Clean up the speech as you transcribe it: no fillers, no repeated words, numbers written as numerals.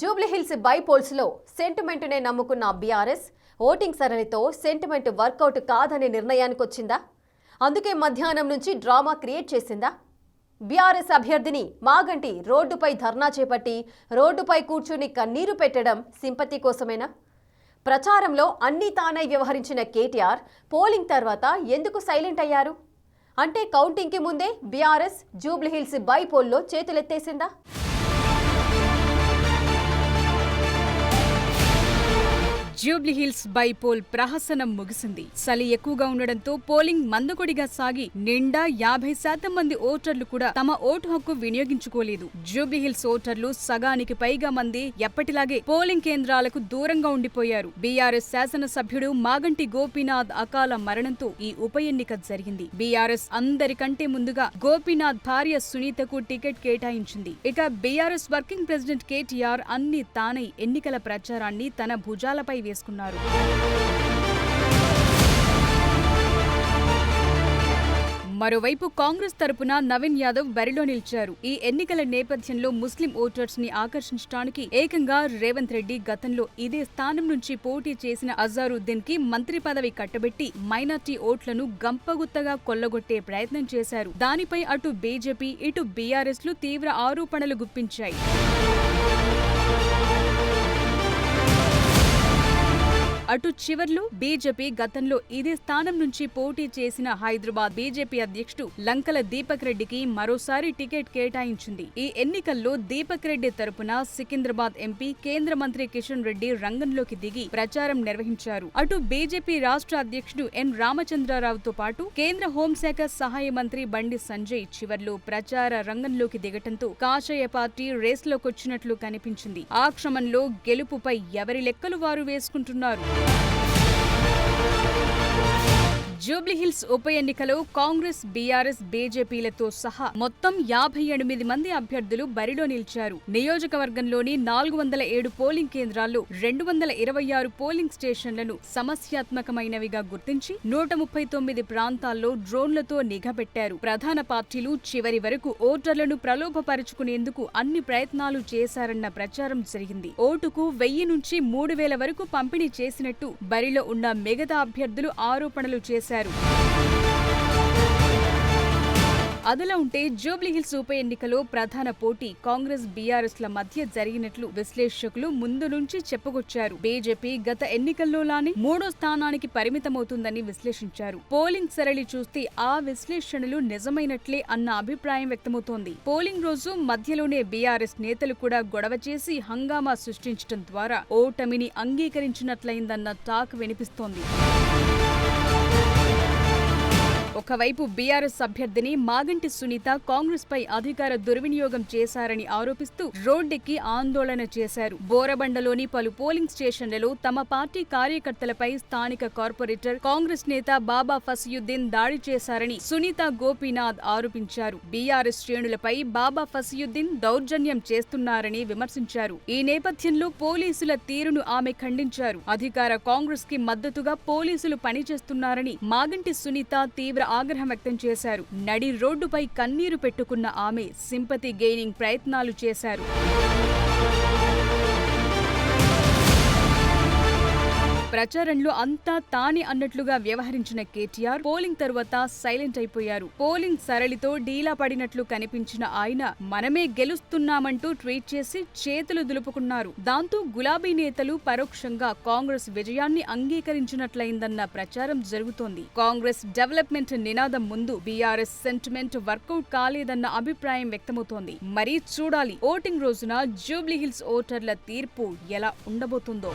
Jubilee Hills bypolls లో sentiment నే నమ్ముకున్న బీఆర్ఎస్ ఓటింగ్ సరళితో సెంటిమెంట్ వర్కౌట్ కాదనే నిర్ణయానికి వచ్చిందా? అందుకే మధ్యాహ్నం నుంచి డ్రామా క్రియేట్ చేసిందా? బీఆర్ఎస్ అభ్యర్థిని మాగంటి రోడ్డుపై ధర్నా చేపట్టి రోడ్డుపై కూర్చుని కన్నీరు పెట్టడం సింపతి కోసమేనా? ప్రచారంలో అన్నీ తానై వ్యవహరించిన కేటీఆర్ పోలింగ్ తర్వాత ఎందుకు సైలెంట్ అయ్యారు? అంటే కౌంటింగ్కి ముందే బీఆర్ఎస్ జూబ్లీహిల్స్ బైపోల్లో చేతులెత్తేసిందా? జూబ్లీహిల్స్ బైపోల్ ప్రహసనం ముగిసింది. చలి ఎక్కువగా ఉండడంతో పోలింగ్ మందకొడిగా సాగి నిండా 50% మంది ఓటర్లు కూడా తమ ఓటు హక్కు వినియోగించుకోలేదు. జూబ్లీహిల్స్ ఓటర్లు సగానికి పైగా మంది ఎప్పటిలాగే పోలింగ్ కేంద్రాలకు దూరంగా ఉండిపోయారు. బీఆర్ఎస్ శాసనసభ్యుడు మాగంటి గోపీనాథ్ అకాల మరణంతో ఈ ఉప ఎన్నిక జరిగింది. బీఆర్ఎస్ అందరికంటే ముందుగా గోపీనాథ్ భార్య సునీతకు టికెట్ కేటాయించింది. ఇక బీఆర్ఎస్ వర్కింగ్ ప్రెసిడెంట్ కేటీఆర్ అన్ని తానై ఎన్నికల ప్రచారాన్ని తన భుజాలపై వేసుకున్నారు. మరోవైపు కాంగ్రెస్ తరపున నవీన్ యాదవ్ బరిలో నిలిచారు. ఈ ఎన్నికల నేపథ్యంలో ముస్లిం ఓటర్స్ ని ఆకర్షించడానికి ఏకంగా రేవంత్ రెడ్డి గతంలో ఇదే స్థానం నుంచి పోటీ చేసిన అజారుద్దీన్ కి మంత్రి పదవి కట్టబెట్టి మైనార్టీ ఓట్లను గంపగుత్తగా కొల్లగొట్టే ప్రయత్నం చేశారు. దానిపై అటు బీజేపీ ఇటు బీఆర్ఎస్ లు తీవ్ర ఆరోపణలు గుప్పించాయి. అటు చివర్లో బీజేపీ గతంలో ఇదే స్థానం నుంచి పోటీ చేసిన హైదరాబాద్ బీజేపీ అధ్యక్షుడు లంకల దీపక్ రెడ్డికి మరోసారి టికెట్ కేటాయించింది. ఈ ఎన్నికల్లో దీపక్ రెడ్డి తరపున సికింద్రాబాద్ ఎంపీ కేంద్ర మంత్రి కిషన్ రెడ్డి రంగంలోకి దిగి ప్రచారం నిర్వహించారు. అటు బీజేపీ రాష్ట్ర అధ్యక్షుడు ఎన్ రామచంద్రరావుతో పాటు కేంద్ర హోంశాఖ సహాయ మంత్రి బండి సంజయ్ చివర్లో ప్రచార రంగంలోకి దిగటంతో కాషాయ పార్టీ రేస్లోకొచ్చినట్లు కనిపించింది. ఆ క్రమంలో గెలుపుపై ఎవరి లెక్కలు వారు వేసుకుంటున్నారు. జూబ్లీహిల్స్ ఉప ఎన్నికలో కాంగ్రెస్, బీఆర్ఎస్, బీజేపీలతో సహా మొత్తం 58 మంది అభ్యర్థులు బరిలో నిలిచారు. నియోజకవర్గంలోని 407 పోలింగ్ కేంద్రాల్లో 226 పోలింగ్ స్టేషన్లను సమస్యాత్మకమైనవిగా గుర్తించి 139 ప్రాంతాల్లో డ్రోన్లతో నిఘా పెట్టారు. ప్రధాన పార్టీలు చివరి వరకు ఓటర్లను ప్రలోభపరుచుకునేందుకు అన్ని ప్రయత్నాలు చేశారన్న ప్రచారం జరిగింది. ఓటుకు 1000 నుంచి 3000 వరకు పంపిణీ చేసినట్టు బరిలో ఉన్న మిగతా అభ్యర్థులు ఆరోపణలు చేశారు. అదిలా ఉంటే జూబ్లీహిల్స్ ఉప ఎన్నికలో ప్రధాన పోటీ కాంగ్రెస్, బీఆర్ఎస్ ల మధ్య జరిగినట్లు విశ్లేషకులు ముందు నుంచి చెప్పుకొచ్చారు. బీజేపీ గత ఎన్నికల్లోలానే 3వ స్థానానికి పరిమితమవుతుందని విశ్లేషించారు. పోలింగ్ సరళి చూస్తే ఆ విశ్లేషణలు నిజమైనట్లే అన్న అభిప్రాయం వ్యక్తమవుతోంది. పోలింగ్ రోజు మధ్యలోనే బీఆర్ఎస్ నేతలు కూడా గొడవ చేసి హంగామా సృష్టించడం ద్వారా ఓటమిని అంగీకరించినట్లయిందన్న టాక్ వినిపిస్తోంది. ఒకవైపు బీఆర్ఎస్ అభ్యర్థిని మాగంటి సునీత కాంగ్రెస్ పై అధికార దుర్వినియోగం చేశారని ఆరోపిస్తూ రోడ్డెక్కి ఆందోళన చేశారు. బోరబండలోని పలు పోలింగ్ స్టేషన్లలో తమ పార్టీ కార్యకర్తలపై స్థానిక కార్పొరేటర్ కాంగ్రెస్ నేత బాబా ఫసియుద్దీన్ దాడి చేశారని సునీత గోపీనాథ్ ఆరోపించారు. బీఆర్ఎస్ శ్రేణులపై బాబా ఫసియుద్దీన్ దౌర్జన్యం చేస్తున్నారని విమర్శించారు. ఈ నేపథ్యంలో పోలీసుల తీరును ఆమె ఖండించారు. అధికార కాంగ్రెస్ కి మద్దతుగా పోలీసులు పనిచేస్తున్నారని మాగంటి సునీత తీవ్ర ఆగ్రహం వ్యక్తం చేశారు. నడి రోడ్డుపై కన్నీరు పెట్టుకున్న ఆమె సింపతి గెయినింగ్ ప్రయత్నాలు చేశారు. ప్రచారంలో అంతా తానే అన్నట్లుగా వ్యవహరించిన కేటీఆర్ పోలింగ్ తరువాత సైలెంట్ అయిపోయారు. పోలింగ్ సరళితో డీలా పడినట్లు కనిపించిన ఆయన మనమే గెలుస్తున్నామంటూ ట్వీట్ చేసి చేతులు దులుపుకున్నారు. దాంతో గులాబీ నేతలు పరోక్షంగా కాంగ్రెస్ విజయాన్ని అంగీకరించినట్లయిందన్న ప్రచారం జరుగుతోంది. కాంగ్రెస్ డెవలప్మెంట్ నినాదం ముందు బీఆర్ఎస్ సెంటిమెంట్ వర్కౌట్ కాలేదన్న అభిప్రాయం వ్యక్తమవుతోంది. మరీ చూడాలి ఓటింగ్ రోజున జూబ్లీహిల్స్ ఓటర్ల తీర్పు ఎలా ఉండబోతుందో.